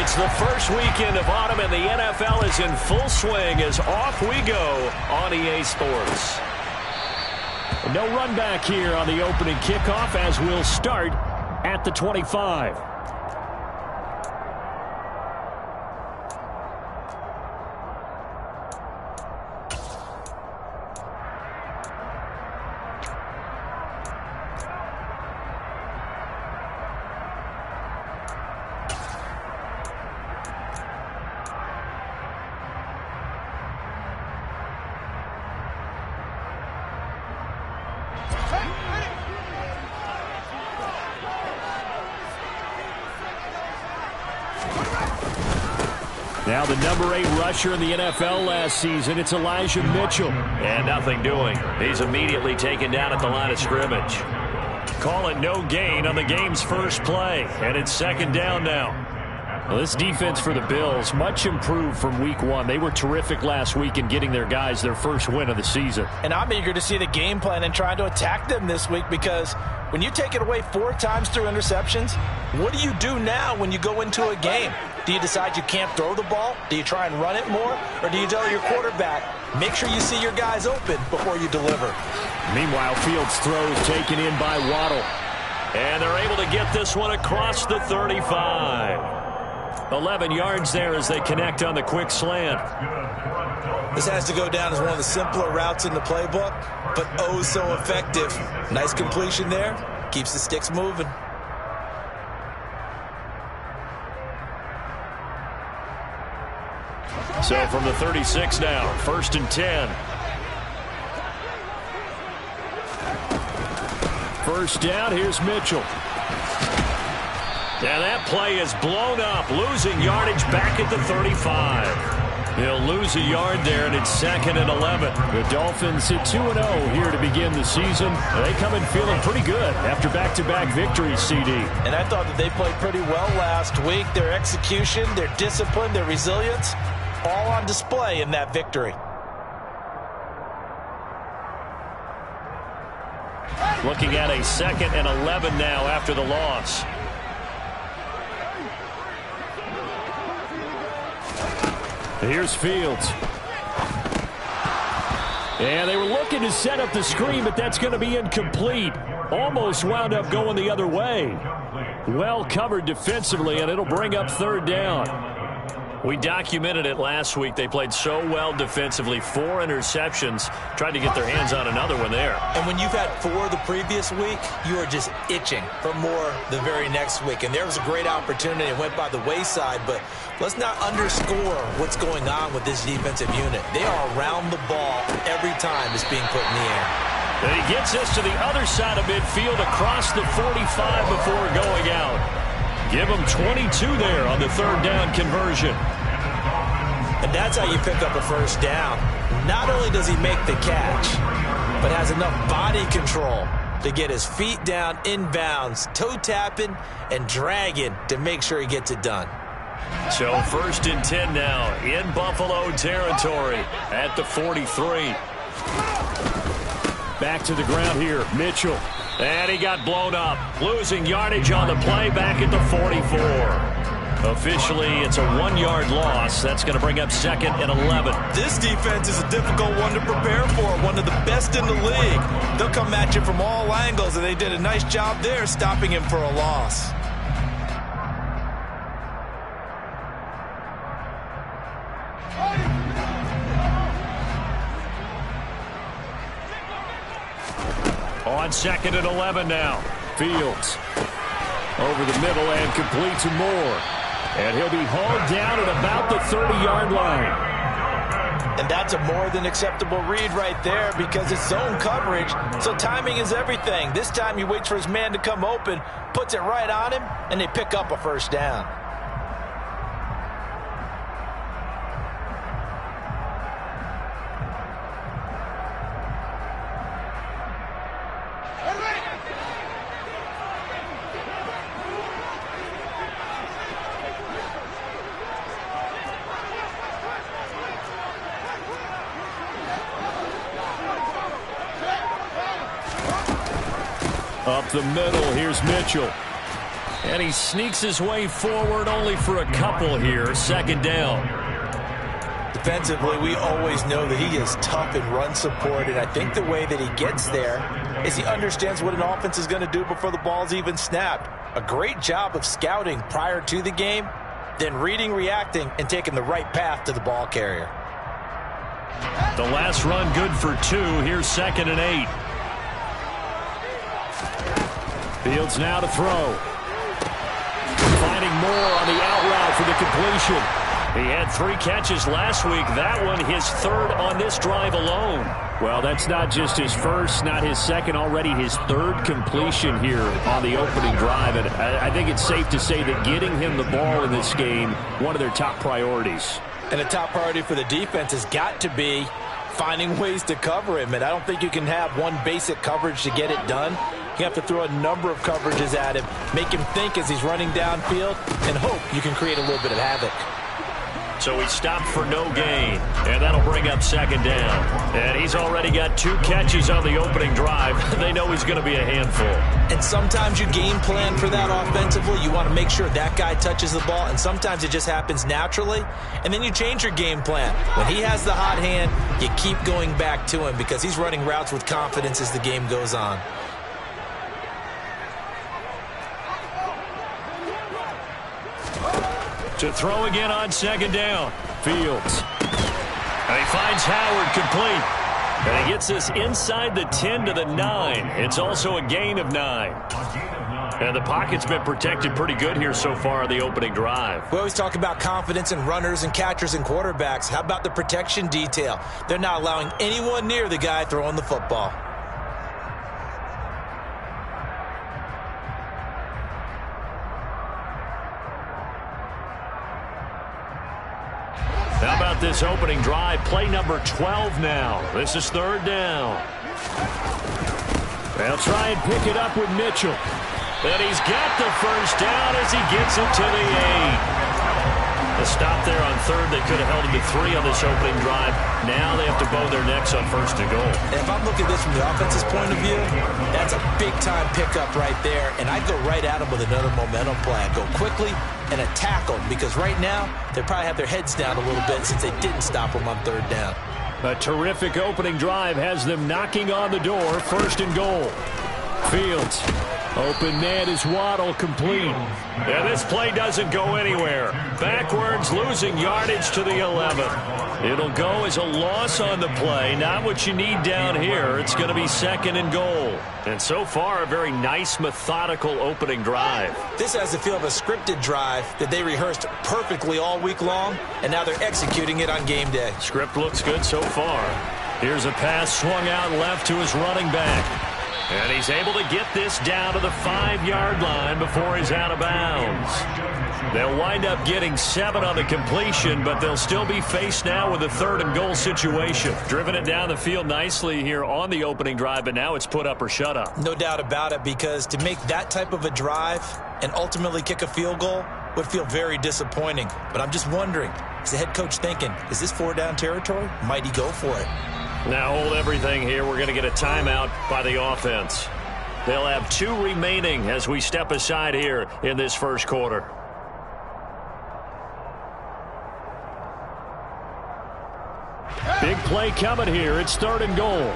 It's the first weekend of autumn, and the NFL is in full swing as off we go on EA Sports. No run back here on the opening kickoff as we'll start at the 25. Now the number 8 rusher in the NFL last season, it's Elijah Mitchell. And nothing doing. He's immediately taken down at the line of scrimmage. Call it no gain on the game's first play, and it's second down now. Well, this defense for the Bills, much improved from week 1. They were terrific last week in getting their guys their first win of the season. And I'm eager to see the game plan and trying to attack them this week, because when you take it away 4 times through interceptions, what do you do now when you go into a game? Do you decide you can't throw the ball? Do you try and run it more? Or do you tell your quarterback, make sure you see your guys open before you deliver? Meanwhile, Fields' throws taken in by Waddle. And they're able to get this one across the 35. 11 yards there as they connect on the quick slant. This has to go down as one of the simpler routes in the playbook, but oh so effective. Nice completion there. Keeps the sticks moving. So from the 36 now, 1st and 10. First down, here's Mitchell. And that play is blown up, losing yardage back at the 35. He'll lose a yard there, and it's 2nd and 11. The Dolphins at 2-0 here to begin the season. They come in feeling pretty good after back-to-back victories, CD. And I thought that they played pretty well last week. Their execution, their discipline, their resilience, all on display in that victory. Looking at a 2nd and 11 now after the loss. Here's Fields. And they were looking to set up the screen, but that's going to be incomplete. Almost wound up going the other way. Well covered defensively, and it'll bring up 3rd down. We documented it last week. They played so well defensively. 4 interceptions. Tried to get their hands on another one there. And when you've had 4 the previous week, you are just itching for more the very next week. And there was a great opportunity. It went by the wayside, but let's not underscore what's going on with this defensive unit. They are around the ball every time it's being put in the air. And he gets us to the other side of midfield across the 45 before going out. Give him 22 there on the 3rd down conversion. And that's how you pick up a first down. Not only does he make the catch, but has enough body control to get his feet down inbounds, toe tapping and dragging to make sure he gets it done. So 1st and 10 now in Buffalo territory at the 43. Back to the ground here, Mitchell. And he got blown up, losing yardage on the play back at the 44. Officially, it's a 1-yard loss. That's going to bring up 2nd and 11. This defense is a difficult one to prepare for, one of the best in the league. They'll come at you from all angles, and they did a nice job there stopping him for a loss. On 2nd and 11 now. Fields over the middle and complete to Moore. And he'll be hauled down at about the 30-yard line. And that's a more than acceptable read right there because it's zone coverage, so timing is everything. This time he waits for his man to come open, puts it right on him, and they pick up a first down. Up the middle, here's Mitchell. And he sneaks his way forward only for a couple here. Second down. Defensively, we always know that he is tough in run support, and I think the way that he gets there is he understands what an offense is going to do before the ball's even snapped. A great job of scouting prior to the game, then reading, reacting, and taking the right path to the ball carrier. The last run good for 2. Here's 2nd and 8. Fields now to throw. Finding more on the out route for the completion. He had 3 catches last week. That one his 3rd on this drive alone. Well, that's not just his first, not his second, already his 3rd completion here on the opening drive. And I think it's safe to say that getting him the ball in this game, one of their top priorities. And a top priority for the defense has got to be finding ways to cover him. And I don't think you can have one basic coverage to get it done. You have to throw a number of coverages at him, make him think as he's running downfield, and hope you can create a little bit of havoc. So he stopped for no gain, and that'll bring up 2nd down. And he's already got 2 catches on the opening drive. They know he's going to be a handful. And sometimes you game plan for that offensively. You want to make sure that guy touches the ball, and sometimes it just happens naturally. And then you change your game plan. When he has the hot hand, you keep going back to him because he's running routes with confidence as the game goes on. To throw again on 2nd down. Fields. And he finds Howard complete. And he gets this inside the 10 to the 9. It's also a gain of 9. And the pocket's been protected pretty good here so far on the opening drive. We always talk about confidence in runners and catchers and quarterbacks. How about the protection detail? They're not allowing anyone near the guy throwing the football. How about this opening drive? Play number 12 now. This is 3rd down. They'll try and pick it up with Mitchell. And he's got the first down as he gets it to the 8. A stop there on 3rd. They could have held him to 3 on this opening drive. Now they have to bow their necks on 1st and goal. And if I'm looking at this from the offense's point of view, that's a big-time pickup right there. And I'd go right at him with another momentum play. I'd go quickly and attack them because right now they probably have their heads down a little bit since they didn't stop them on 3rd down. A terrific opening drive has them knocking on the door. 1st and goal. Fields. Open man is Waddle, complete. And this play doesn't go anywhere. Backwards, losing yardage to the 11. It'll go as a loss on the play. Not what you need down here. It's going to be 2nd and goal. And so far, a very nice, methodical opening drive. This has the feel of a scripted drive that they rehearsed perfectly all week long, and now they're executing it on game day. Script looks good so far. Here's a pass swung out left to his running back. And he's able to get this down to the 5-yard line before he's out of bounds. They'll wind up getting 7 on the completion, but they'll still be faced now with a 3rd and goal situation. Driven it down the field nicely here on the opening drive, but now it's put up or shut up. No doubt about it, because to make that type of a drive and ultimately kick a field goal would feel very disappointing. But I'm just wondering, is the head coach thinking, is this 4-down territory? Might he go for it? Now hold everything here. We're going to get a timeout by the offense. They'll have 2 remaining as we step aside here in this first quarter. Big play coming here. It's 3rd and goal.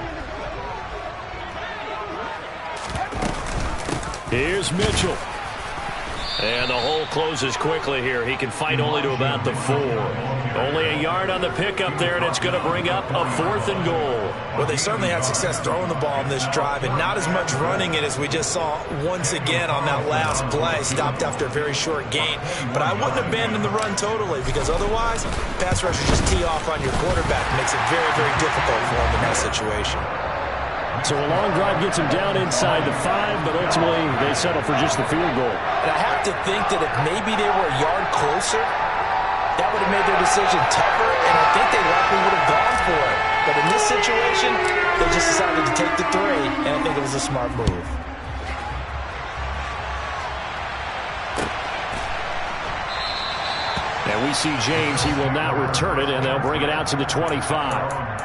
Here's Mitchell. And the hole closes quickly here. He can fight only to about the 4. Only a yard on the pickup there, and it's going to bring up a 4th and goal. Well, they certainly had success throwing the ball in this drive, and not as much running it as we just saw once again on that last play. Stopped after a very short gain. But I wouldn't abandon the run totally, because otherwise, pass rushers just tee off on your quarterback. Makes it very, very difficult for him in that situation. So a long drive gets him down inside the 5, but ultimately they settle for just the field goal. And I have to think that if maybe they were a yard closer, that would have made their decision tougher, and I think they likely would have gone for it. But in this situation, they just decided to take the 3, and I think it was a smart move. And we see James. He will not return it, and they'll bring it out to the 25.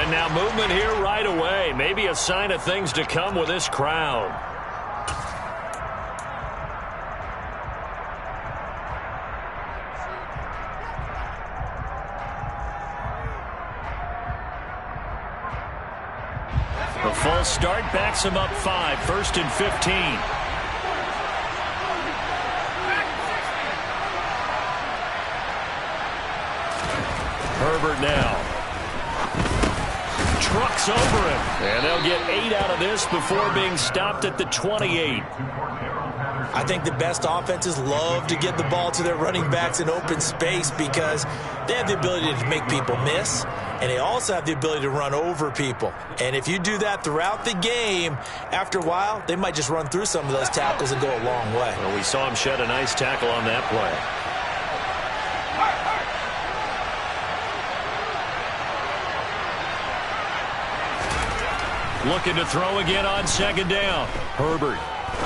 And now movement here right away. Maybe a sign of things to come with this crowd. The full start backs him up 5, 1st and 15. Herbert now. Trucks over him. And they'll get 8 out of this before being stopped at the 28. I think the best offenses love to get the ball to their running backs in open space because they have the ability to make people miss, and they also have the ability to run over people. And if you do that throughout the game, after a while, they might just run through some of those tackles and go a long way. Well, we saw him shed a nice tackle on that play. Looking to throw again on 2nd down. Herbert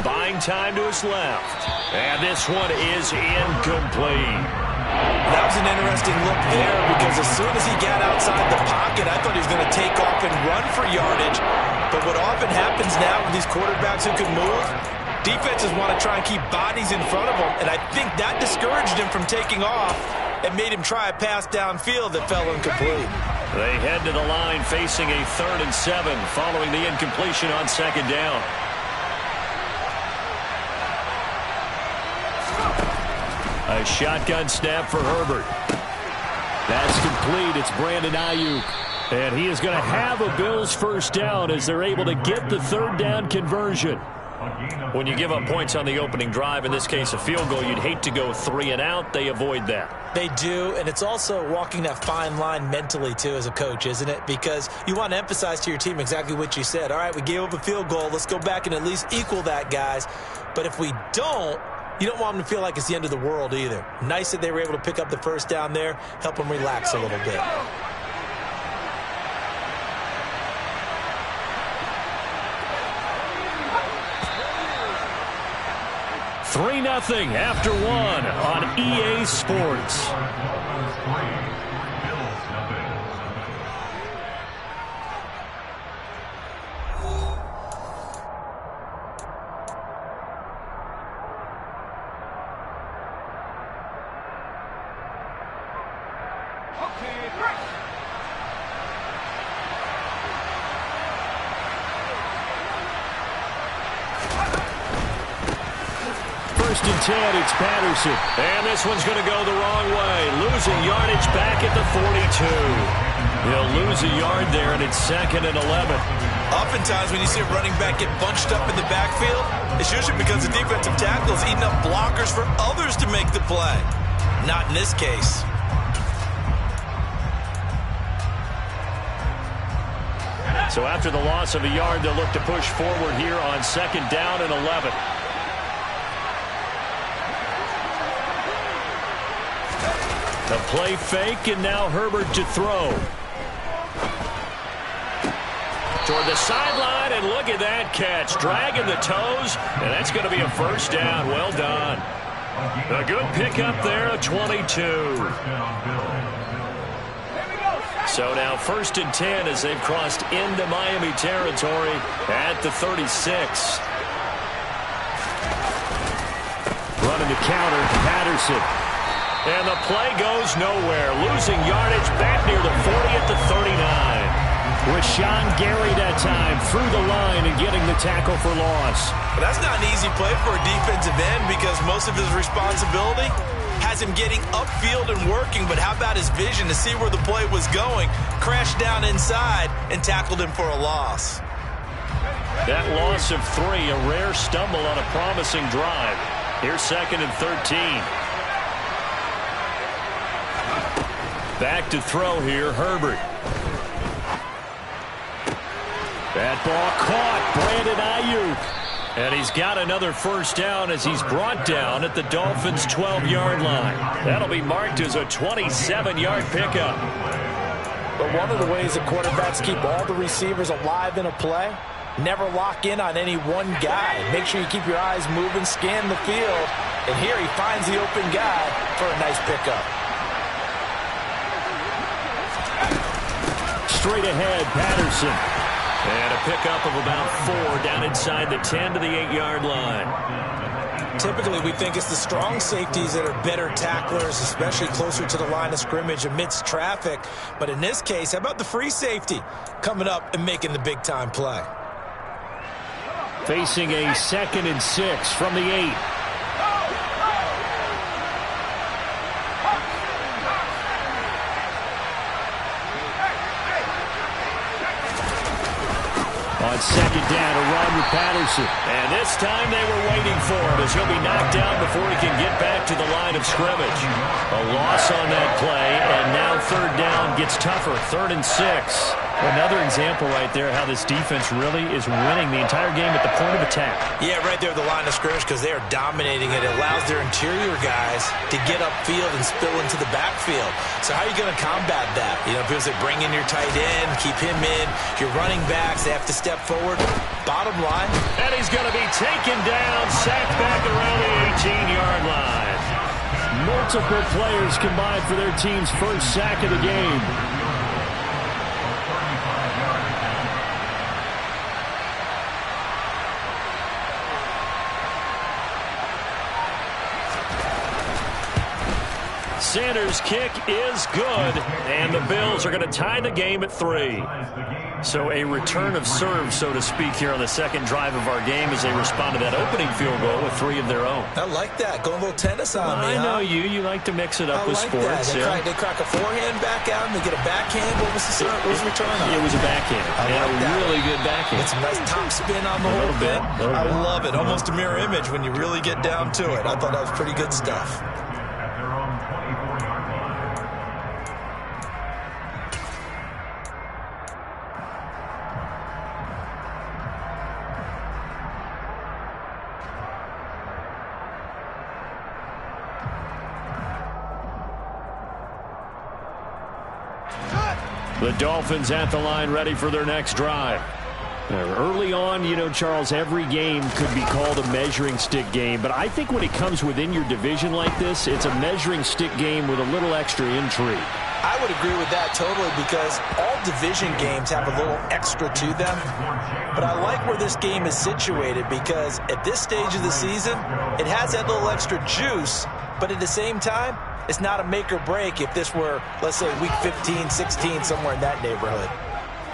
buying time to his left. And this one is incomplete. That was an interesting look there because as soon as he got outside the pocket, I thought he was going to take off and run for yardage. But what often happens now with these quarterbacks who can move, defenses want to try and keep bodies in front of them. And I think that discouraged him from taking off and made him try a pass downfield that fell incomplete. They head to the line facing a 3rd and 7 following the incompletion on 2nd down. A shotgun snap for Herbert. That's complete. It's Brandon Ayuk. And he is going to have a Bills 1st down as they're able to get the 3rd down conversion. When you give up points on the opening drive, in this case a field goal, you'd hate to go 3 and out. They avoid that. They do, and it's also walking that fine line mentally, too, as a coach, isn't it? Because you want to emphasize to your team exactly what you said. All right, we gave up a field goal. Let's go back and at least equal that, guys. But if we don't, you don't want them to feel like it's the end of the world either. Nice that they were able to pick up the 1st down there, help them relax a little bit. Three 3-0 after 1 on EA Sports. First and 10, it's Patterson. And this one's going to go the wrong way. Losing yardage back at the 42. He'll lose a yard there, and it's 2nd and 11. Oftentimes when you see a running back get bunched up in the backfield, it's usually because the defensive tackle is eating up blockers for others to make the play. Not in this case. So after the loss of a yard, they'll look to push forward here on 2nd down and 11. The play fake, and now Herbert to throw. Toward the sideline, and look at that catch. Dragging the toes, and that's going to be a 1st down. Well done. A good pickup there, a 22. So now 1st and 10 as they've crossed into Miami territory at the 36. Running the counter, Patterson. And the play goes nowhere. Losing yardage back near the 40 at the 39. Rashawn Gary that time through the line and getting the tackle for loss. But that's not an easy play for a defensive end because most of his responsibility has him getting upfield and working. But how about his vision to see where the play was going? Crashed down inside and tackled him for a loss. That loss of 3, a rare stumble on a promising drive. Here's 2nd and 13. Back to throw here, Herbert. That ball caught, Brandon Ayuk. And he's got another 1st down as he's brought down at the Dolphins' 12-yard line. That'll be marked as a 27-yard pickup. But one of the ways that quarterbacks keep all the receivers alive in a play, never lock in on any one guy. Make sure you keep your eyes moving, scan the field. And here he finds the open guy for a nice pickup. straight ahead, Patterson. And a pickup of about 4 down inside the 10 to the 8-yard line. Typically, we think it's the strong safeties that are better tacklers, especially closer to the line of scrimmage amidst traffic. But in this case, how about the free safety coming up and making the big-time play? Facing a 2nd and 6 from the 8. On 2nd down, a run with Patterson. And this time they were waiting for him as he'll be knocked down before he can get back to the line of scrimmage. A loss on that play, and now 3rd down gets tougher. 3rd and 6. Another example right there how this defense really is winning the entire game at the point of attack. Yeah, right there at the line of scrimmage because they are dominating it. It allows their interior guys to get upfield and spill into the backfield. So how are you going to combat that? You know, people say bring in your tight end, keep him in. Your running backs, they have to step forward. Bottom line. And he's going to be taken down, sacked back around the 18-yard line. Multiple players combined for their team's first sack of the game. Sanders' kick is good, and the Bills are going to tie the game at 3. So a return of serve, so to speak, here on the second drive of our game as they respond to that opening field goal with 3 of their own. I like that. Going a little tennis on me, I know you. You like to mix it up with sports. They crack a forehand back out, and they get a backhand. What was the return on? It was a backhand. Really good backhand. It's a nice top spin on the whole thing. I love it. Almost a mirror image when you really get down to it. I thought that was pretty good stuff. The Dolphins at the line ready for their next drive. Early on, you know, Charles, every game could be called a measuring stick game. But I think when it comes within your division like this, it's a measuring stick game with a little extra intrigue. I would agree with that totally because all division games have a little extra to them. But I like where this game is situated because at this stage of the season, it has that little extra juice. But at the same time, it's not a make or break if this were, let's say, week 15, 16, somewhere in that neighborhood.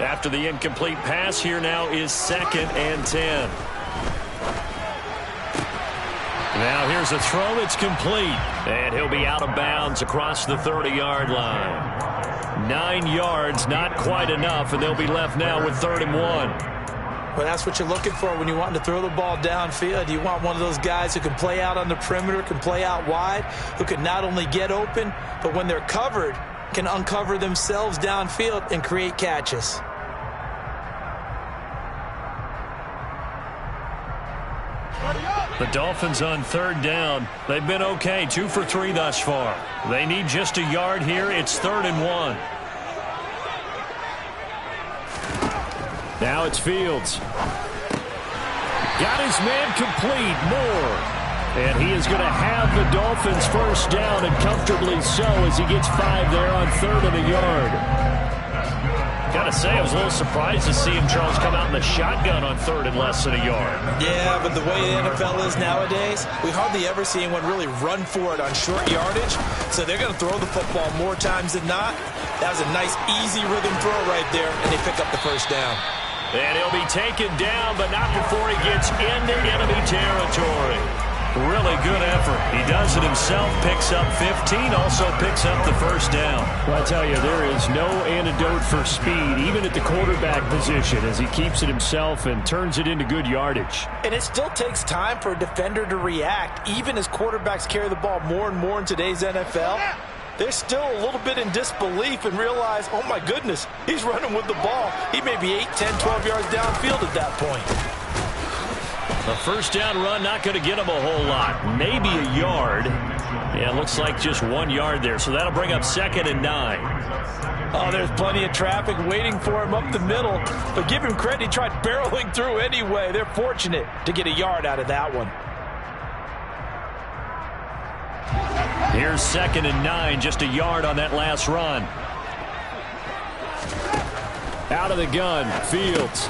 After the incomplete pass, here now is 2nd and 10. Now here's a throw that's complete. And he'll be out of bounds across the 30-yard line. 9 yards, not quite enough, and they'll be left now with 3rd and 1. Well, that's what you're looking for when you want to throw the ball downfield. You want one of those guys who can play out on the perimeter, can play out wide, who can not only get open, but when they're covered, can uncover themselves downfield and create catches. The Dolphins on 3rd down. They've been okay, 2 for 3 thus far. They need just a yard here. It's 3rd and 1. Now it's Fields. Got his man complete, Moore. And he is going to have the Dolphins first down, and comfortably so as he gets 5 there on 3rd and a yard. Got to say, I was a little surprised to see him, Charles, come out in the shotgun on 3rd and less than a yard. Yeah, but the way the NFL is nowadays, we hardly ever see anyone really run for it on short yardage. So they're going to throw the football more times than not. That was a nice, easy rhythm throw right there, and they pick up the first down. And he'll be taken down, but not before he gets into enemy territory. Really good effort. He does it himself, picks up 15, also picks up the first down. Well, I tell you, there is no antidote for speed, even at the quarterback position, as he keeps it himself and turns it into good yardage. And it still takes time for a defender to react, even as quarterbacks carry the ball more and more in today's NFL. They're still a little bit in disbelief and realize, oh my goodness, he's running with the ball. He may be 8, 10, 12 yards downfield at that point. A first down run not going to get him a whole lot. Maybe a yard. Yeah, it looks like just 1 yard there. So that'll bring up 2nd and 9. Oh, there's plenty of traffic waiting for him up the middle. But give him credit, he tried barreling through anyway. They're fortunate to get a yard out of that one. Here's 2nd and 9, just a yard on that last run. Out of the gun, Fields.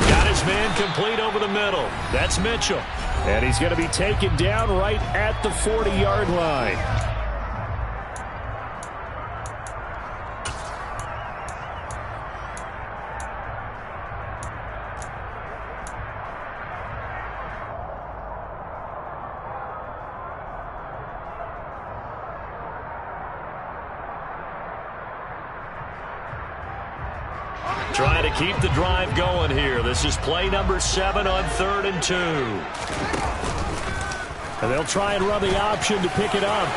Got his man complete over the middle. That's Mitchell. And he's going to be taken down right at the 40-yard line. Trying to keep the drive going here. This is play number 7 on 3rd and 2. And they'll try and run the option to pick it up.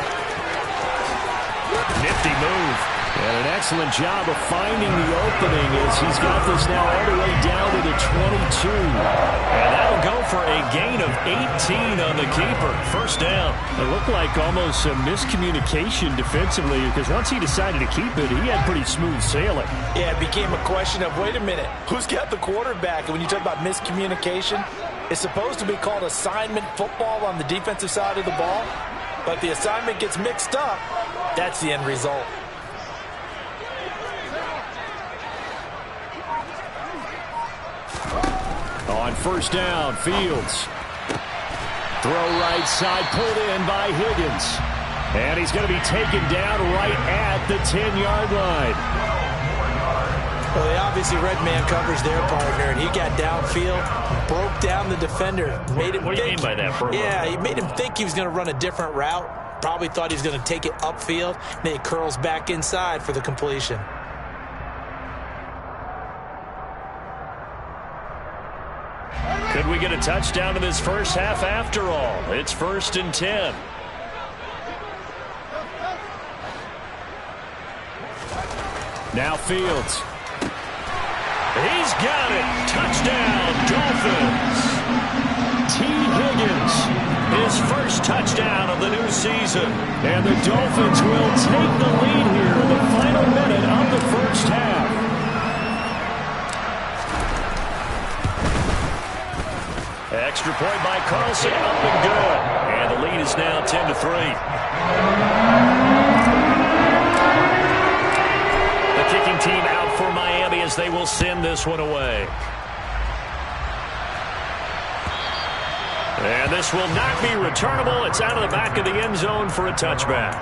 Nifty move. And an excellent job of finding the opening as he's got this now all the way down to the 22. And that'll go for a gain of 18 on the keeper. First down. It looked like almost a miscommunication defensively because once he decided to keep it, he had pretty smooth sailing. Yeah, it became a question of, wait a minute, who's got the quarterback? And when you talk about miscommunication, it's supposed to be called assignment football on the defensive side of the ball. But the assignment gets mixed up. That's the end result. On first down, Fields. Throw right side, pulled in by Higgins. And he's going to be taken down right at the 10-yard line. Well, they obviously read man coverage their partner, and he got downfield, broke down the defender. Made him what do you mean by that, Burrow? Yeah, he made him think he was going to run a different route. Probably thought he was going to take it upfield. Then he curls back inside for the completion. Could we get a touchdown in this first half after all? It's 1st and 10. Now Fields. He's got it. Touchdown, Dolphins. T. Higgins, his first touchdown of the new season. And the Dolphins will take the lead here in the final minute of the first half. Extra point by Carlson, up and good. And the lead is now 10-3. The kicking team out for Miami as they will send this one away. And this will not be returnable. It's out of the back of the end zone for a touchback.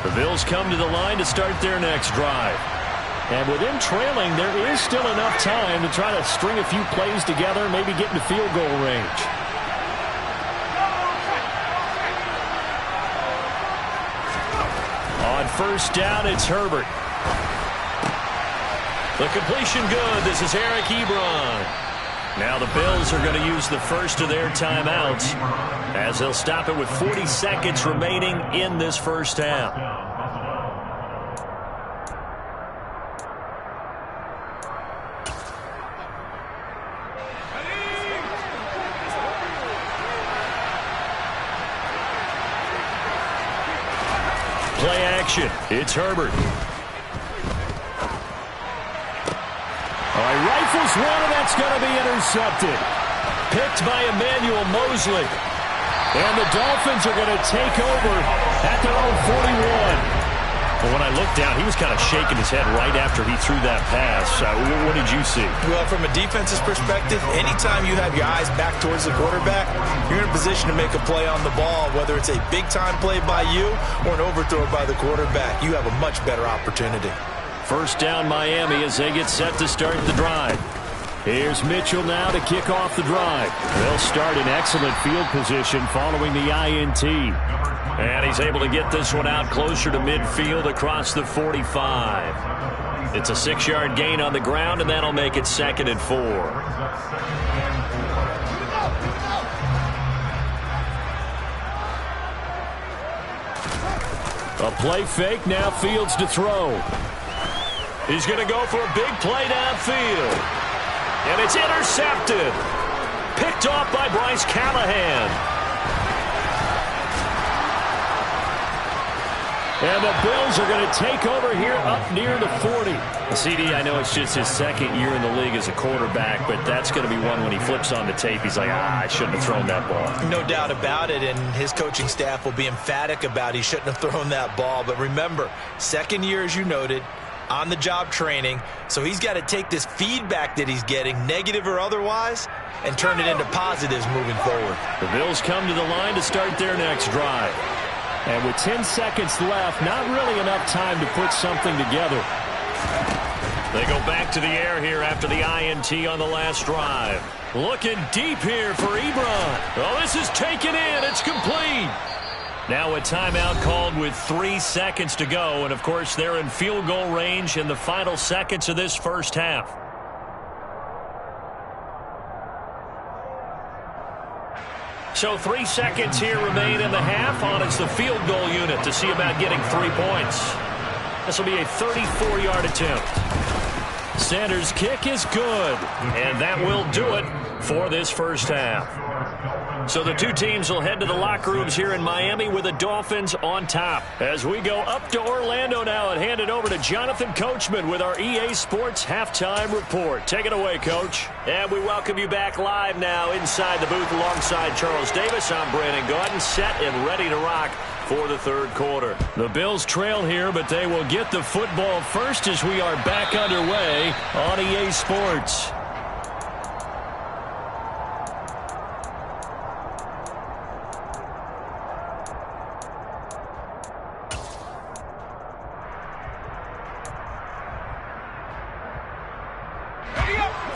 The Bills come to the line to start their next drive. And with them trailing, there is still enough time to try to string a few plays together, maybe get into field goal range. On first down, it's Herbert. The completion good. This is Eric Ebron. Now the Bills are going to use the first of their timeouts as they'll stop it with 40 seconds remaining in this first half. Play action. It's Herbert. All right, rifles one, and that's going to be intercepted. Picked by Emmanuel Mosley. And the Dolphins are going to take over at their own 41. Well, when I looked down, he was kind of shaking his head right after he threw that pass. What did you see? Well, from a defense's perspective, anytime you have your eyes back towards the quarterback, you're in a position to make a play on the ball, whether it's a big-time play by you or an overthrow by the quarterback. You have a much better opportunity. First down Miami as they get set to start the drive. Here's Mitchell now to kick off the drive. They'll start in excellent field position following the INT. And he's able to get this one out closer to midfield across the 45. It's a 6-yard gain on the ground, and that'll make it 2nd and 4. A play fake, now Fields to throw. He's going to go for a big play downfield. And it's intercepted. Picked off by Bryce Callahan. And the Bills are going to take over here up near the 40. CD, I know it's just his second year in the league as a quarterback, but that's going to be one when he flips on the tape. He's like, I shouldn't have thrown that ball. No doubt about it, and his coaching staff will be emphatic about he shouldn't have thrown that ball. But remember, second year, as you noted, on-the-job training, so he's got to take this feedback that he's getting, negative or otherwise, and turn it into positives moving forward. The Bills come to the line to start their next drive. And with 10 seconds left, not really enough time to put something together. They go back to the air here after the INT on the last drive. Looking deep here for Ebron. Oh, this is taken in. It's complete. Now a timeout called with 3 seconds to go. And, of course, they're in field goal range in the final seconds of this first half. So 3 seconds here remain in the half. On it's the field goal unit to see about getting 3 points. This will be a 34-yard attempt. Sanders' kick is good. And that will do it for this first half. So the two teams will head to the locker rooms here in Miami with the Dolphins on top. As we go up to Orlando now and hand it over to Jonathan Coachman with our EA Sports Halftime Report. Take it away, Coach. And we welcome you back live now inside the booth alongside Charles Davis. I'm Brandon Gordon, set and ready to rock for the third quarter. The Bills trail here, but they will get the football first as we are back underway on EA Sports.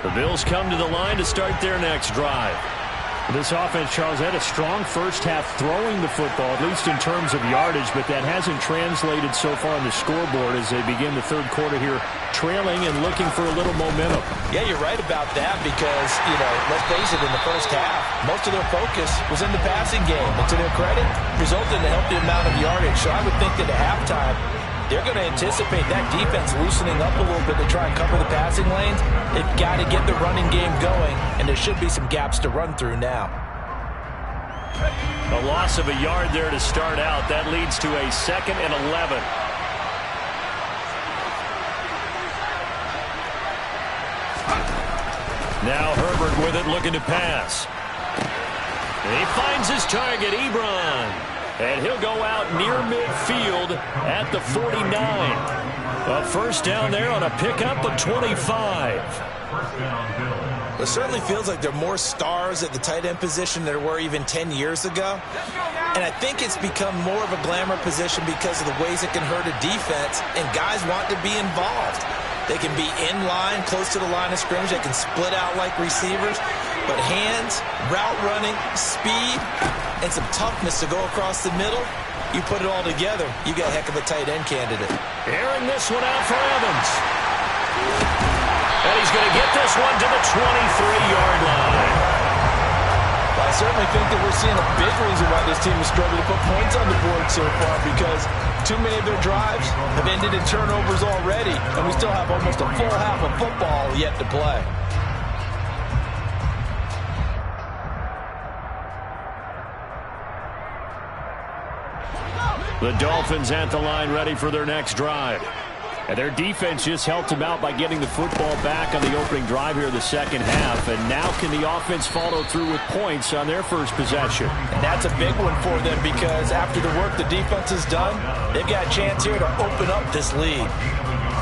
The Bills come to the line to start their next drive. This offense, Charles, had a strong first half throwing the football, at least in terms of yardage, but that hasn't translated so far on the scoreboard as they begin the third quarter here, trailing and looking for a little momentum. Yeah, you're right about that because, let's face it, in the first half, most of their focus was in the passing game. And to their credit, resulted in a healthy amount of yardage. So I would think that at halftime, they're going to anticipate that defense loosening up a little bit to try and cover the passing lanes. They've got to get the running game going, and there should be some gaps to run through now. A loss of a yard there to start out. That leads to a 2nd and 11. Now Herbert with it, looking to pass. And he finds his target, Ebron. And he'll go out near midfield at the 49. A first down there on a pickup of 25. It certainly feels like there are more stars at the tight end position than there were even 10 years ago. And I think it's become more of a glamour position because of the ways it can hurt a defense, and guys want to be involved. They can be in line, close to the line of scrimmage. They can split out like receivers. But hands, route running, speed, and some toughness to go across the middle, you put it all together, you got a heck of a tight end candidate. Airing this one out for Evans. And he's going to get this one to the 23-yard line. Well, I certainly think that we're seeing a big reason why this team has struggled to put points on the board so far, because too many of their drives have ended in turnovers already, and we still have almost a full half of football yet to play. The Dolphins at the line ready for their next drive. And their defense just helped them out by getting the football back on the opening drive here in the second half. And now can the offense follow through with points on their first possession? And that's a big one for them because after the work the defense has done, they've got a chance here to open up this lead.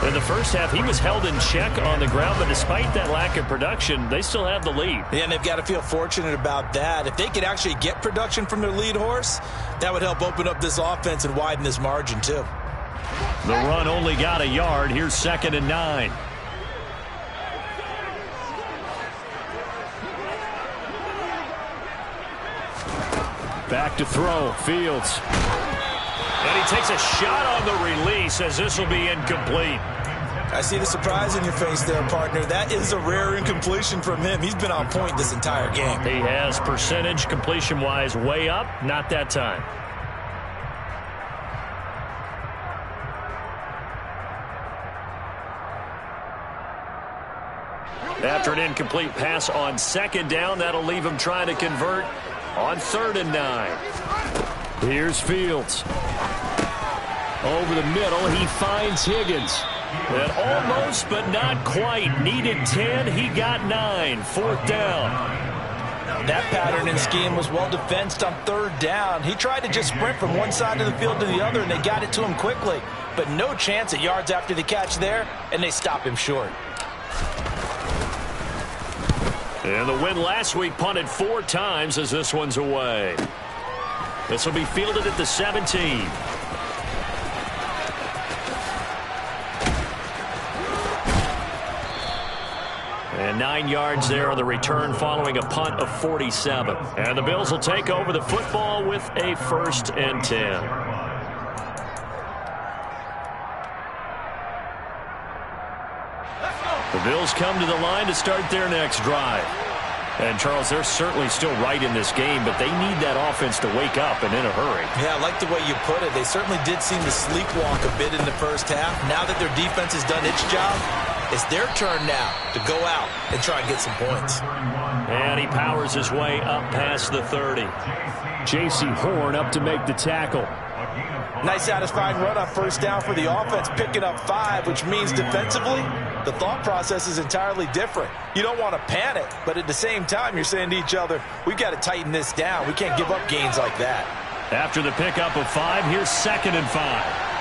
In the first half, he was held in check on the ground, but despite that lack of production, they still have the lead. Yeah, and they've got to feel fortunate about that. If they could actually get production from their lead horse, that would help open up this offense and widen this margin too. The run only got a yard. Here's 2nd and 9. Back to throw. Fields. And he takes a shot on the release as this will be incomplete. I see the surprise in your face there, partner. That is a rare incompletion from him. He's been on point this entire game. He has percentage completion-wise way up. Not that time. After an incomplete pass on 2nd down, that'll leave him trying to convert on 3rd and 9. Here's Fields. Over the middle, he finds Higgins. And almost, but not quite. Needed 10, he got 9. 4th down. That pattern and scheme was well defensed on 3rd down. He tried to just sprint from one side of the field to the other, and they got it to him quickly. But no chance at yards after the catch there, and they stop him short. And the win last week punted 4 times as this one's away. This will be fielded at the 17. And 9 yards there on the return following a punt of 47. And the Bills will take over the football with a 1st and 10. The Bills come to the line to start their next drive. And, Charles, they're certainly still right in this game, but they need that offense to wake up and in a hurry. Yeah, I like the way you put it. They certainly did seem to sleepwalk a bit in the first half. Now that their defense has done its job, it's their turn now to go out and try and get some points. And he powers his way up past the 30. J.C. Horn up to make the tackle. Nice satisfying run on 1st down for the offense, picking up 5, which means defensively, the thought process is entirely different. You don't want to panic, but at the same time, you're saying to each other, we've got to tighten this down. We can't give up gains like that. After the pickup of 5, here's 2nd and 5.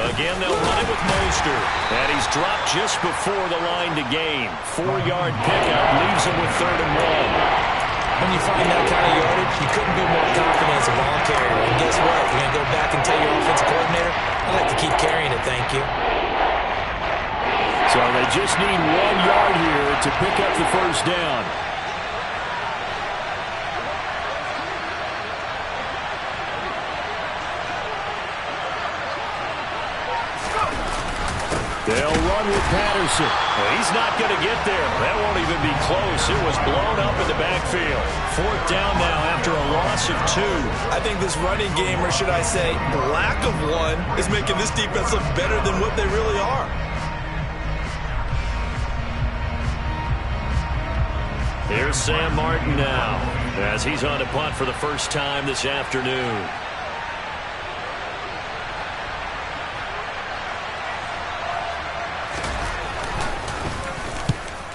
Again, they'll run it with Mostert. And he's dropped just before the line to gain. 4-yard pickup leaves him with 3rd and 1. When you find that kind of yardage, you couldn't be more confident as a ball carrier. And guess what? You're going to go back and tell your offensive coordinator, I'd like to keep carrying it, thank you. So they just need 1 yard here to pick up the 1st down. They'll run with Patterson. Well, he's not going to get there. That won't even be close. It was blown up in the backfield. 4th down now after a loss of 2. I think this running game, or should I say lack of one, is making this defense look better than what they really are. Here's Sam Martin now as he's on to punt for the first time this afternoon.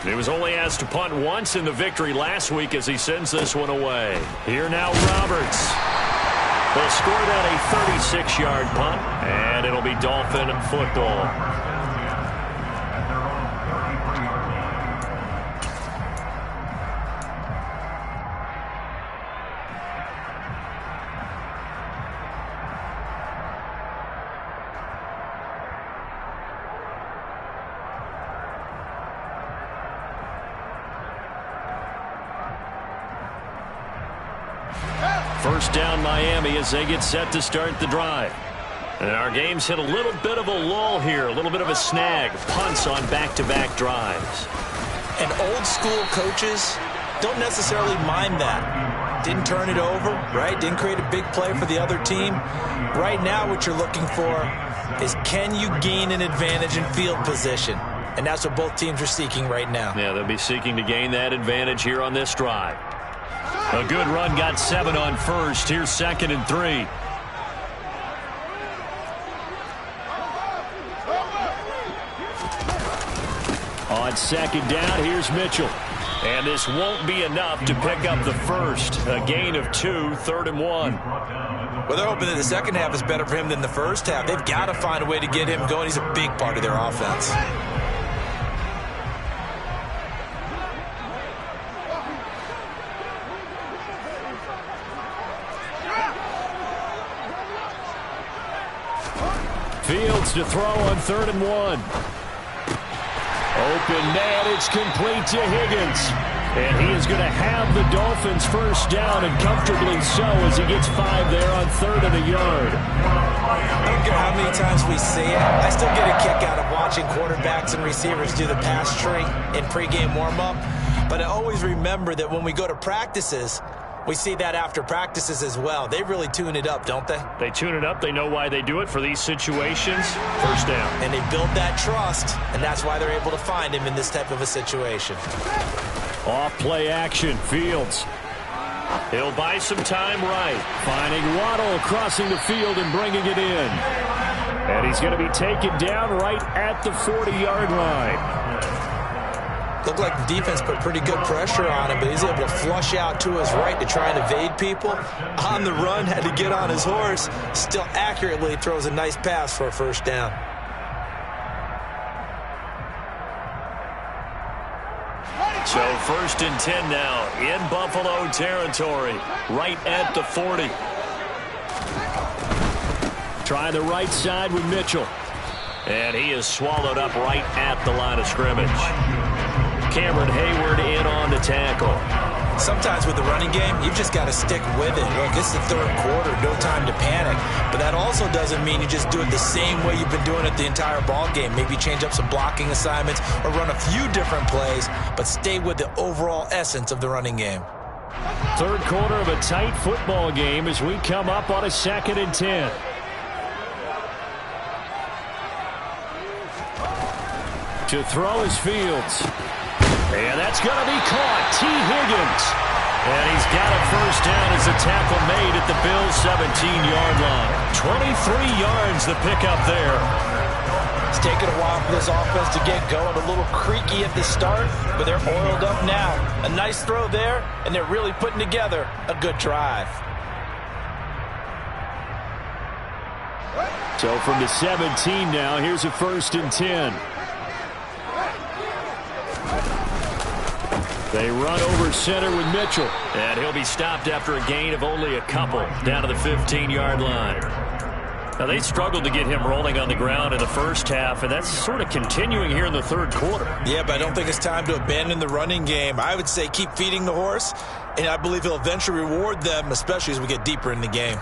He was only asked to punt once in the victory last week as he sends this one away. Here now Roberts. They'll score that a 36-yard punt, and it'll be Dolphin football. First down Miami as they get set to start the drive. And our game's hit a little bit of a lull here, a little bit of a snag. Punts on back-to-back drives. And old school coaches don't necessarily mind that. Didn't turn it over, right? Didn't create a big play for the other team. Right now what you're looking for is, can you gain an advantage in field position? And that's what both teams are seeking right now. Yeah, they'll be seeking to gain that advantage here on this drive. A good run, got 7 on first. Here's 2nd and 3. On 2nd down, here's Mitchell. And this won't be enough to pick up the first. A gain of 2, 3rd and 1. Well, they're hoping that the second half is better for him than the first half. They've got to find a way to get him going. He's a big part of their offense. Fields to throw on 3rd and 1. Open man, it's complete to Higgins. And he is going to have the Dolphins first down, and comfortably so, as he gets 5 there on 3rd and a yard. I don't care how many times we see it. I still get a kick out of watching quarterbacks and receivers do the pass tree in pregame warm-up. But I always remember that when we go to practices, we see that after practices as well. They really tune it up, don't they? They tune it up. They know why they do it for these situations. First down. And they build that trust, and that's why they're able to find him in this type of a situation. Off play action. Fields. He'll buy some time right. Finding Waddle crossing the field and bringing it in. And he's going to be taken down right at the 40-yard line. Looked like the defense put pretty good pressure on him, but he's able to flush out to his right to try and evade people. On the run, had to get on his horse. Still accurately throws a nice pass for a first down. So 1st and 10 now in Buffalo territory, right at the 40. Try the right side with Mitchell. And he is swallowed up right at the line of scrimmage. Cameron Hayward in on the tackle. Sometimes with the running game, you've just got to stick with it. Look, it's the third quarter, no time to panic. But that also doesn't mean you just do it the same way you've been doing it the entire ball game. Maybe change up some blocking assignments or run a few different plays, but stay with the overall essence of the running game. Third quarter of a tight football game as we come up on a 2nd and 10. To throw is Fields. And that's going to be caught. T. Higgins. And he's got a first down as the tackle made at the Bills' 17-yard line. 23 yards the pickup there. It's taken a while for this offense to get going. A little creaky at the start, but they're oiled up now. A nice throw there, and they're really putting together a good drive. So from the 17 now, here's a 1st and 10. They run over center with Mitchell. And he'll be stopped after a gain of only a couple down to the 15-yard line. Now, they struggled to get him rolling on the ground in the first half, and that's sort of continuing here in the third quarter. Yeah, but I don't think it's time to abandon the running game. I would say keep feeding the horse, and I believe he'll eventually reward them, especially as we get deeper in the game.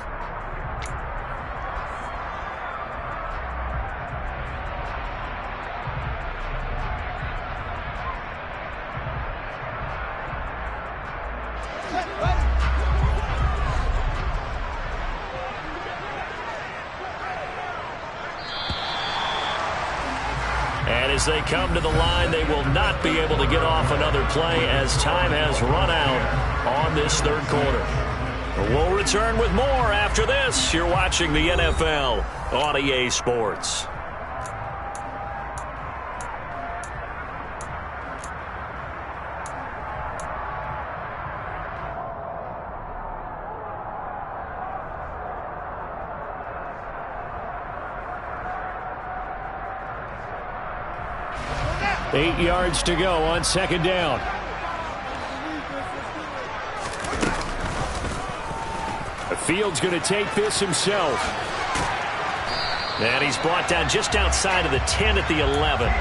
As they come to the line, they will not be able to get off another play as time has run out on this third quarter. We'll return with more after this. You're watching the NFL on EA Sports. Eight yards to go on 2nd down. The Field's going to take this himself. And he's brought down just outside of the 10 at the 11.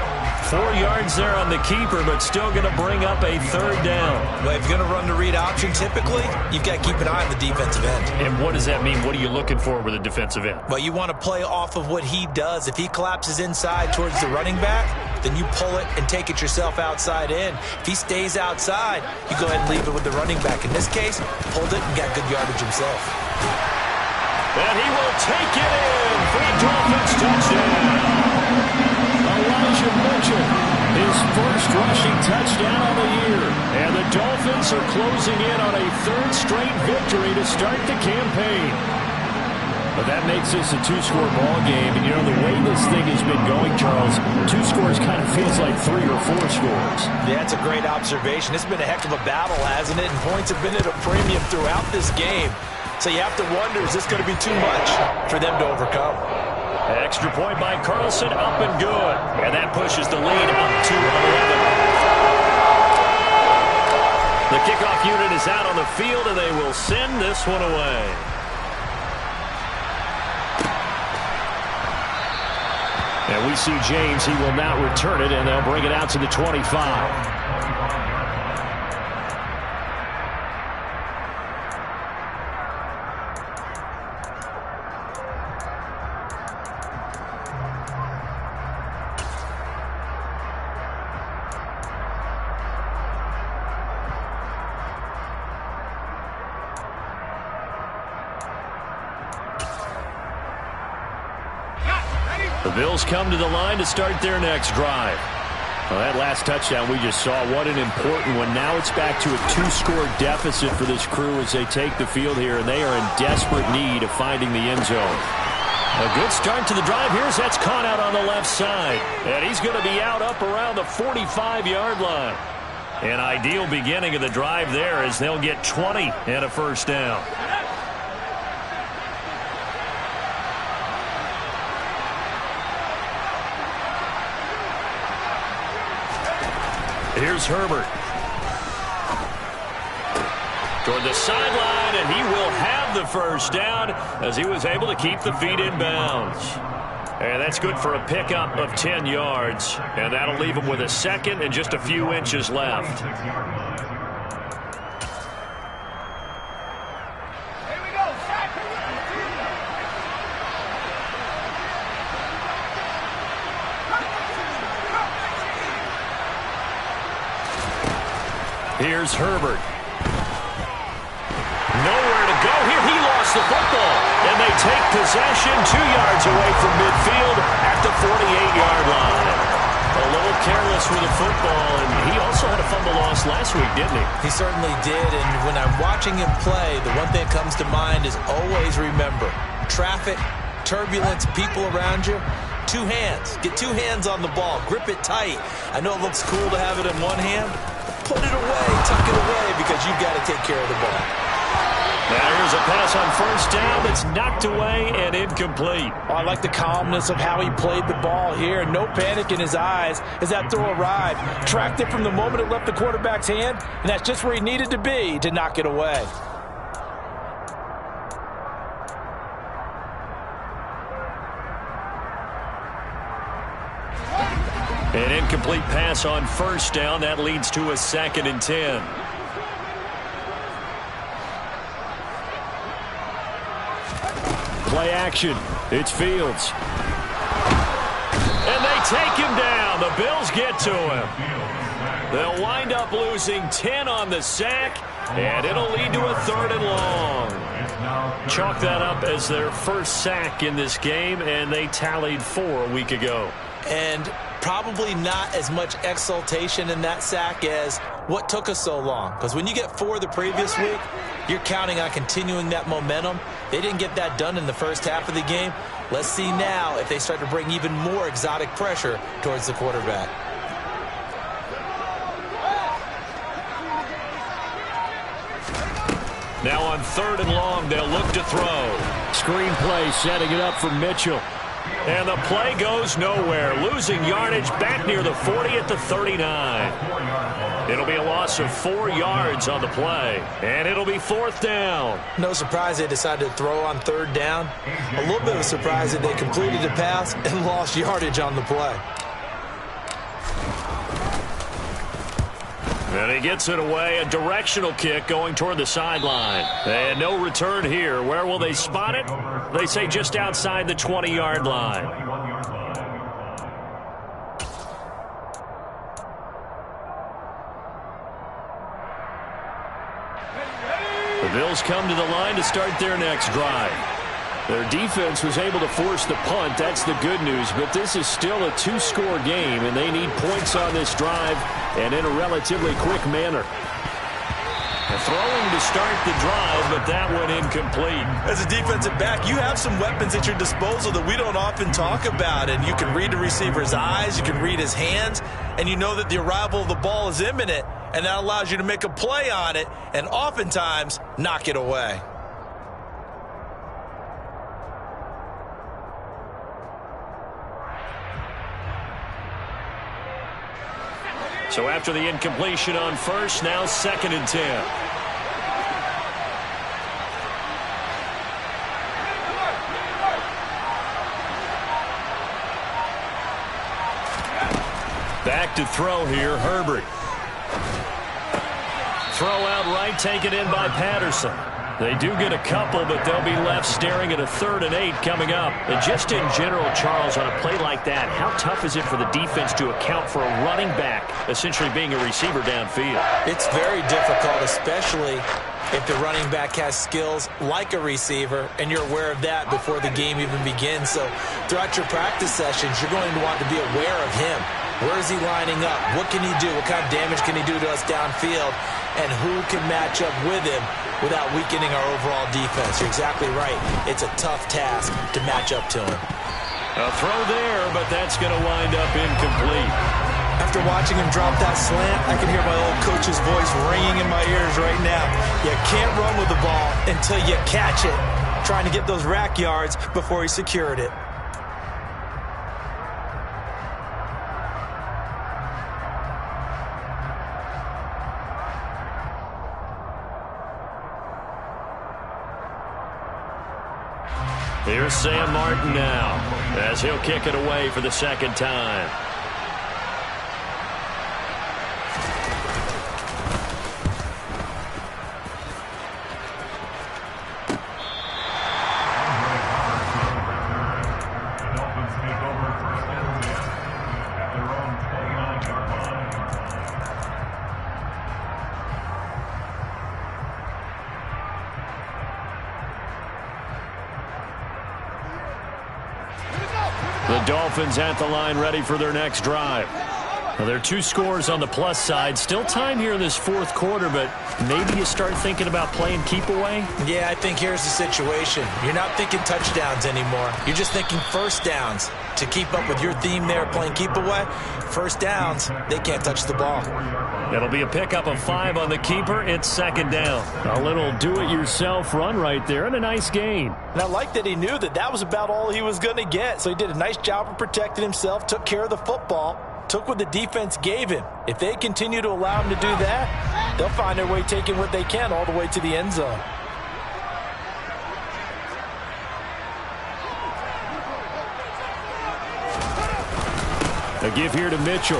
4 yards there on the keeper, but still going to bring up a third down. Well, if you're going to run the read option, typically, you've got to keep an eye on the defensive end. And what does that mean? What are you looking for with a defensive end? Well, you want to play off of what he does. If he collapses inside towards the running back, then you pull it and take it yourself outside in. If he stays outside, you go ahead and leave it with the running back. In this case, pulled it and got good yardage himself. And he will take it in for a Dolphins touchdown. Elijah Mitchell, his first rushing touchdown of the year. And the Dolphins are closing in on a third straight victory to start the campaign. But that makes this a two-score ball game. And, you know, the way this thing has been going, Charles, 2 scores kind of feels like 3 or 4 scores. Yeah, that's a great observation. It's been a heck of a battle, hasn't it? And points have been at a premium throughout this game. So you have to wonder, is this going to be too much for them to overcome? Extra point by Carlson, up and good. And that pushes the lead up to 11. The kickoff unit is out on the field, and they will send this one away. And we see James. He will not return it, and they'll bring it out to the 25. The Bills come to the line to start their next drive. Well, that last touchdown we just saw, what an important one. Now it's back to a 2-score deficit for this crew as they take the field here, and they are in desperate need of finding the end zone. A good start to the drive. Here's that's caught out on the left side. And he's going to be out up around the 45-yard line. An ideal beginning of the drive there as they'll get 20 and a first down. Here's Herbert. Toward the sideline, and he will have the first down as he was able to keep the feet in bounds. And that's good for a pickup of 10 yards. And that'll leave him with a second and just a few inches left. Here's Herbert. Nowhere to go here. He lost the football. And they take possession 2 yards away from midfield at the 48-yard line. A little careless with the football, and he also had a fumble loss last week, didn't he? He certainly did, and when I'm watching him play, the one thing that comes to mind is always remember, traffic, turbulence, people around you, 2 hands. Get 2 hands on the ball. Grip it tight. I know it looks cool to have it in one hand. Put it away, tuck it away, because you've got to take care of the ball. Now here's a pass on first down that's knocked away and incomplete. Oh, I like the calmness of how he played the ball here. No panic in his eyes as that throw arrived. Tracked it from the moment it left the quarterback's hand, and that's just where he needed to be to knock it away. An incomplete pass on first down. That leads to a 2nd and 10. Play action. It's Fields. And they take him down. The Bills get to him. They'll wind up losing 10 on the sack, and it'll lead to a 3rd and long. Chalk that up as their first sack in this game, and they tallied 4 a week ago. And probably not as much exultation in that sack as what took us so long. Because when you get 4 the previous week, you're counting on continuing that momentum. They didn't get that done in the first half of the game. Let's see now if they start to bring even more exotic pressure towards the quarterback. Now on 3rd and long, they'll look to throw. Screen play setting it up for Mitchell. And the play goes nowhere. Losing yardage back near the 40 at the 39. It'll be a loss of 4 yards on the play. And it'll be 4th down. No surprise they decided to throw on 3rd down. A little bit of a surprise that they completed the pass and lost yardage on the play. And he gets it away. A directional kick going toward the sideline. And no return here. Where will they spot it? They say just outside the 20-yard line. The Bills come to the line to start their next drive. Their defense was able to force the punt. That's the good news. But this is still a 2-score game, and they need points on this drive and in a relatively quick manner. Throwing to start the drive, but that one incomplete. As a defensive back, you have some weapons at your disposal that we don't often talk about. And you can read the receiver's eyes, you can read his hands, and you know that the arrival of the ball is imminent, and that allows you to make a play on it and oftentimes knock it away. So after the incompletion on first, now 2nd and 10. Back to throw here, Herbert. Throw out right, taken in by Patterson. They do get a couple, but they'll be left staring at a 3rd and 8 coming up. And just in general, Charles, on a play like that, how tough is it for the defense to account for a running back essentially being a receiver downfield? It's very difficult, especially if the running back has skills like a receiver, and you're aware of that before the game even begins. So throughout your practice sessions, you're going to want to be aware of him. Where is he lining up? What can he do? What kind of damage can he do to us downfield? And who can match up with him without weakening our overall defense? You're exactly right. It's a tough task to match up to him. A throw there, but that's going to wind up incomplete. After watching him drop that slant, I can hear my old coach's voice ringing in my ears right now. You can't run with the ball until you catch it. Trying to get those rack yards before he secured it. Here's Sam Martin now, as he'll kick it away for the second time. The Dolphins at the line, ready for their next drive. Now, there are 2 scores on the plus side. Still time here in this fourth quarter, but maybe you start thinking about playing keep away? Yeah, I think here's the situation. You're not thinking touchdowns anymore. You're just thinking first downs. To keep up with your theme there, playing keep away, first downs, they can't touch the ball. It'll be a pickup of 5 on the keeper. It's second down. A little do-it-yourself run right there and a nice gain. And I like that he knew that that was about all he was going to get. So he did a nice job of protecting himself, took care of the football, took what the defense gave him. If they continue to allow him to do that, they'll find their way taking what they can all the way to the end zone. A give here to Mitchell.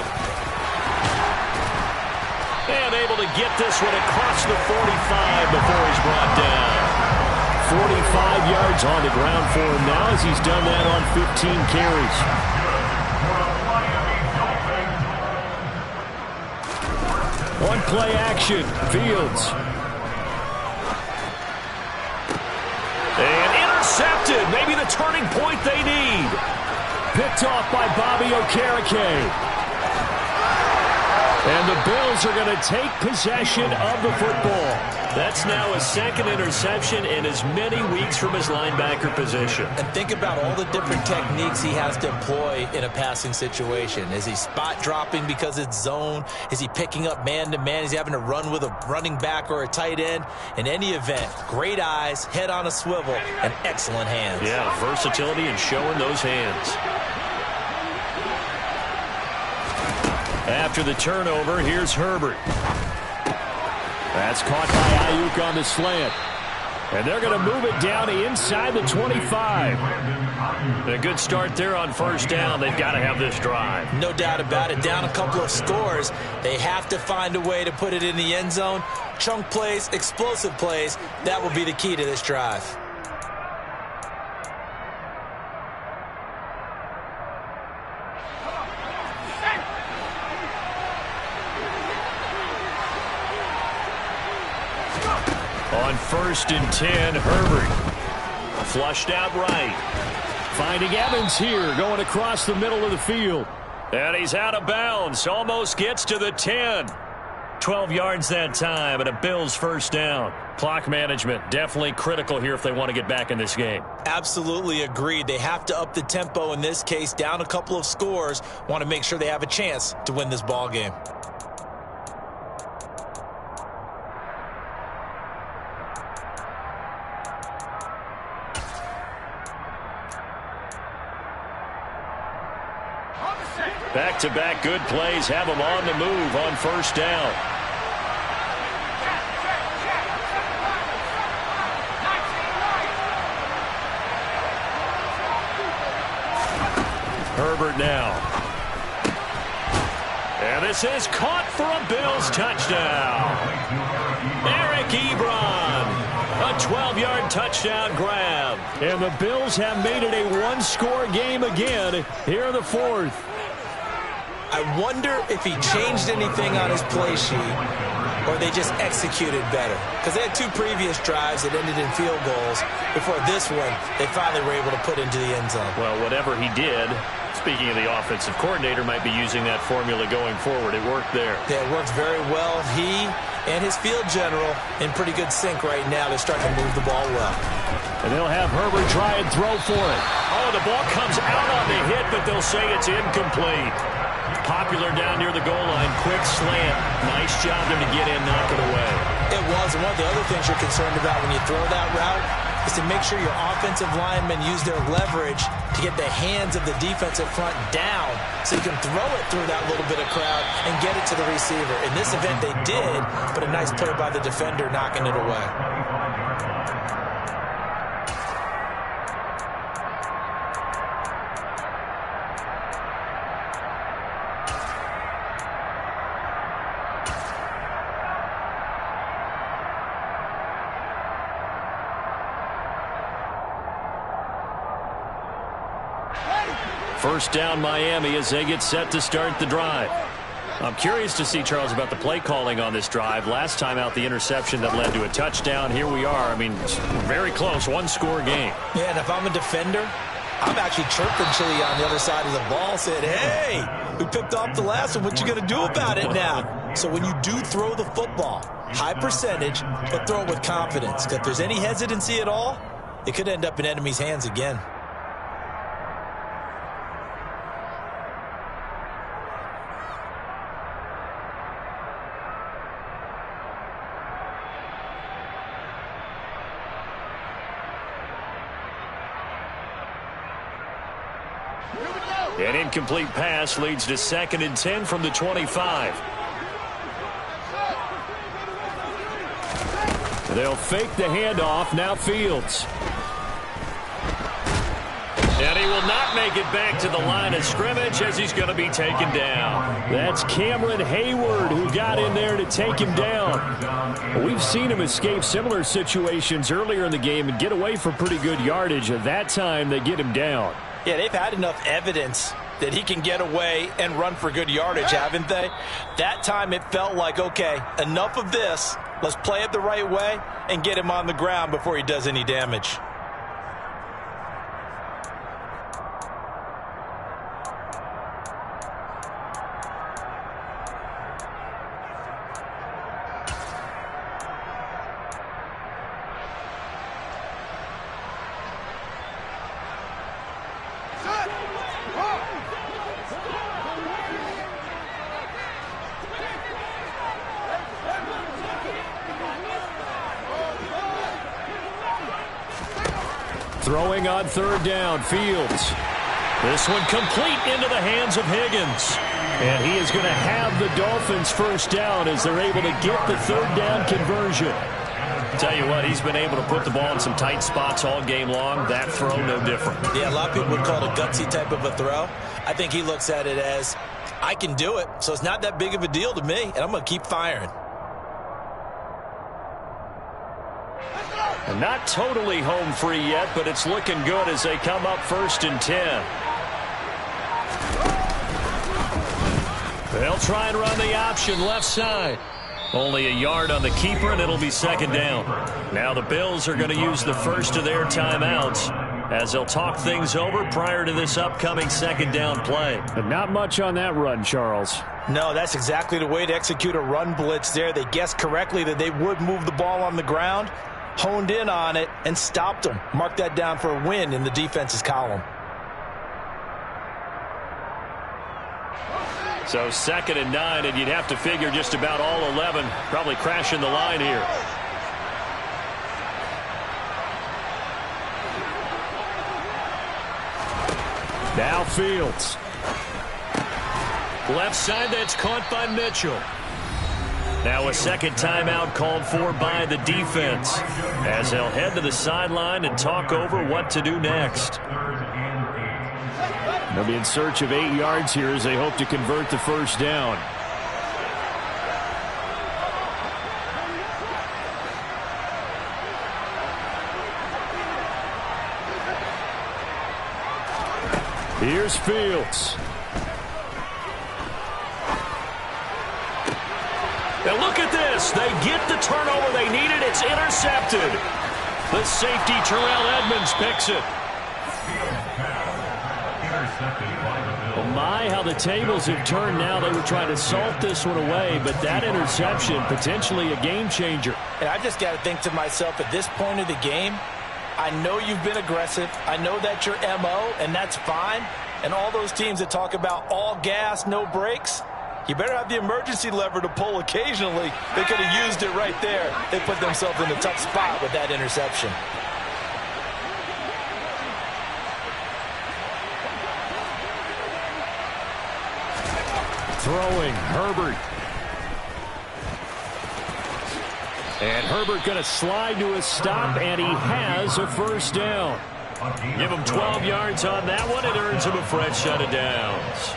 And able to get this one across the 45 before he's brought down. 45 yards on the ground for him now as he's done that on 15 carries. One play action, Fields. And intercepted. Maybe the turning point they need. Picked off by Bobby Okereke. And the Bills are going to take possession of the football. That's now a second interception in as many weeks from his linebacker position. And think about all the different techniques he has to employ in a passing situation. Is he spot dropping because it's zone? Is he picking up man-to-man? Is he having to run with a running back or a tight end? In any event, great eyes, head on a swivel, and excellent hands. Yeah, versatility and showing those hands. After the turnover, here's Herbert. That's caught by Ayuk on the slant. And they're going to move it down inside the 25. A good start there on first down. They've got to have this drive. No doubt about it. Down a couple of scores. They have to find a way to put it in the end zone. Chunk plays, explosive plays. That will be the key to this drive. On 1st and 10, Herbert. Flushed out right. Finding Evans here, going across the middle of the field. And he's out of bounds. Almost gets to the 10. 12 yards that time, and a Bills first down. Clock management, definitely critical here if they want to get back in this game. Absolutely agreed. They have to up the tempo in this case. Down a couple of scores. Want to make sure they have a chance to win this ball game. Back-to-back good plays have them on the move on first down. Herbert now. And this is caught for a Bills touchdown. Eric Ebron. A 12-yard touchdown grab. And the Bills have made it a one-score game again here in the fourth. I wonder if he changed anything on his play sheet or they just executed better? Because they had 2 previous drives that ended in field goals. Before this one, they finally were able to put into the end zone. Well, whatever he did, speaking of the offensive coordinator, might be using that formula going forward. It worked there. Yeah, it works very well. He and his field general in pretty good sync right now. They're starting to move the ball well. And they'll have Herbert try and throw for it. Oh, the ball comes out on the hit, but they'll say it's incomplete. Popular down near the goal line. Quick slant. Nice job there to get in, knock it away. It was. And one of the other things you're concerned about when you throw that route is to make sure your offensive linemen use their leverage to get the hands of the defensive front down so you can throw it through that little bit of crowd and get it to the receiver. In this event, they did, but a nice play by the defender knocking it away. First down, Miami, as they get set to start the drive. I'm curious to see, Charles, about the play calling on this drive. Last time out, the interception that led to a touchdown. Here we are. I mean, very close, one-score game. Yeah, and if I'm a defender, I'm actually chirping Chili on the other side of the ball, saying, hey, we picked off the last one. What you going to do about it now? So when you do throw the football, high percentage, but throw it with confidence. Because if there's any hesitancy at all, it could end up in enemy's hands again. An incomplete pass leads to 2nd and 10 from the 25. They'll fake the handoff. Now Fields. And he will not make it back to the line of scrimmage as he's going to be taken down. That's Cameron Hayward who got in there to take him down. We've seen him escape similar situations earlier in the game and get away for pretty good yardage. At that time, they get him down. Yeah, they've had enough evidence that he can get away and run for good yardage, haven't they? That time it felt like, okay, enough of this. Let's play it the right way and get him on the ground before he does any damage. Throwing on 3rd down, Fields. This one complete into the hands of Higgins. And he is going to have the Dolphins first down as they're able to get the 3rd down conversion. Tell you what, he's been able to put the ball in some tight spots all game long. That throw, no different. Yeah, a lot of people would call it a gutsy type of a throw. I think he looks at it as, I can do it, so it's not that big of a deal to me, and I'm going to keep firing. And not totally home free yet, but it's looking good as they come up 1st and 10. They'll try and run the option left side. Only a yard on the keeper, and it'll be 2nd down. Now the Bills are going to use the first of their timeouts as they'll talk things over prior to this upcoming 2nd down play. But not much on that run, Charles. No, that's exactly the way to execute a run blitz there. They guessed correctly that they would move the ball on the ground, honed in on it, and stopped them. Mark that down for a win in the defense's column. So 2nd and 9, and you'd have to figure just about all 11 probably crashing the line here. Now Fields. Left side, that's caught by Mitchell. Now a 2nd timeout called for by the defense as they'll head to the sideline and talk over what to do next. They'll be in search of 8 yards here as they hope to convert the first down. Here's Fields. And look at this. They get the turnover they needed. It's intercepted. The safety, Terrell Edmonds, picks it. Well, my, how the tables have turned now. They were trying to salt this one away, but that interception, potentially a game changer. And I just got to think to myself, at this point of the game, I know you've been aggressive. I know that's your MO, and that's fine. And all those teams that talk about all gas, no brakes, you better have the emergency lever to pull occasionally. They could have used it right there. They put themselves in a tough spot with that interception. Throwing, Herbert. And Herbert going to slide to a stop, and he has a first down. Give him 12 yards on that one. It earns him a fresh set of downs.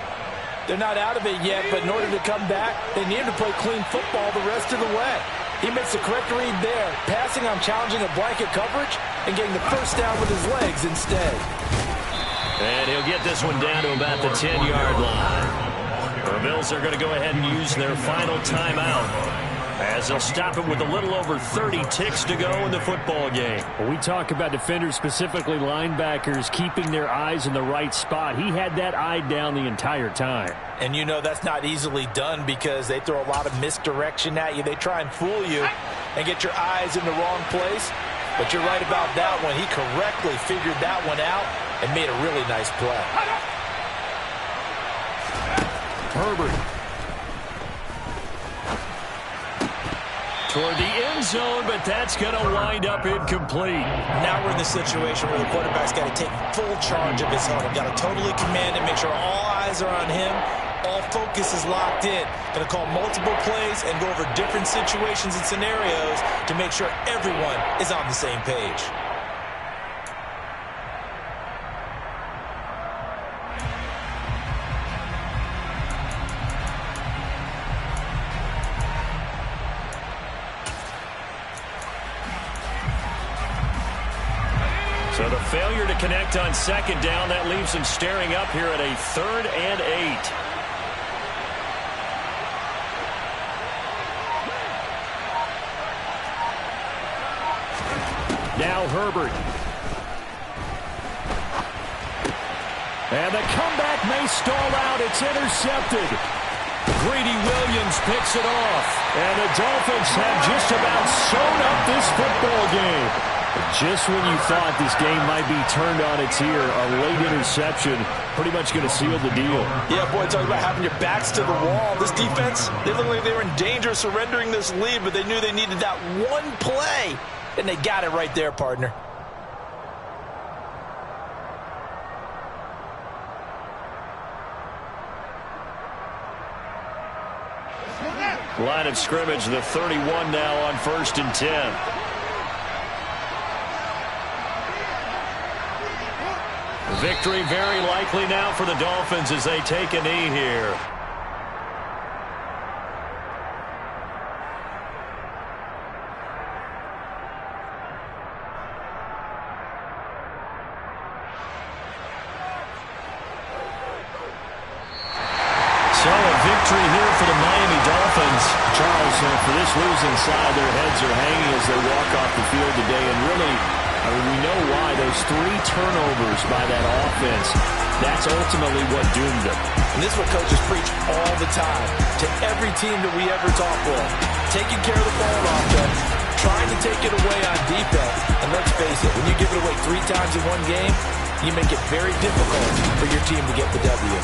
They're not out of it yet, but in order to come back, they need to play clean football the rest of the way. He makes the correct read there, passing on challenging a blanket coverage and getting the first down with his legs instead. And he'll get this one down to about the 10-yard line. The Bills are going to go ahead and use their final timeout as they'll stop it with a little over 30 ticks to go in the football game. When we talk about defenders, specifically linebackers, keeping their eyes in the right spot, he had that eye down the entire time. And you know that's not easily done because they throw a lot of misdirection at you. They try and fool you and get your eyes in the wrong place. But you're right about that one. He correctly figured that one out and made a really nice play. Herbert. Toward the end zone, but that's going to wind up incomplete. Now we're in the situation where the quarterback's got to take full charge of his helmet. Got to totally command it, make sure all eyes are on him. All focus is locked in. Going to call multiple plays and go over different situations and scenarios to make sure everyone is on the same page. So the failure to connect on second down, that leaves him staring up here at a 3rd and 8. Now Herbert. And the comeback may stall out. It's intercepted. Greedy Williams picks it off. And the Dolphins have just about sewn up this football game. Just when you thought this game might be turned on its ear, a late interception pretty much going to seal the deal. Yeah, boy, talk about having your backs to the wall. This defense, they looked like they were in danger of surrendering this lead, but they knew they needed that one play, and they got it right there, partner. Line of scrimmage, the 31 now on 1st and 10. Victory very likely now for the Dolphins as they take a knee here. So a victory here for the Miami Dolphins. Charles, for this losing side, their heads are hanging as they walk off the field today. And really, I mean, we know why. Those 3 turnovers by that offense, that's ultimately what doomed them. And this is what coaches preach all the time to every team that we ever talk with. Taking care of the ball on offense, trying to take it away on defense. And let's face it, when you give it away 3 times in one game, you make it very difficult for your team to get the W.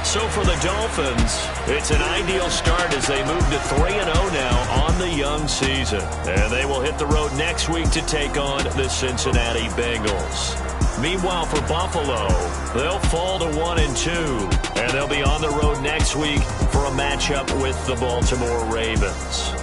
So for the Dolphins, it's an ideal start as they move to 3-0 now on the young season. And they will hit the road next week to take on the Cincinnati Bengals. Meanwhile, for Buffalo, they'll fall to 1-2. And they'll be on the road next week for a matchup with the Baltimore Ravens.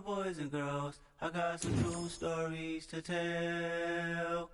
boys and girls, I got some true stories to tell.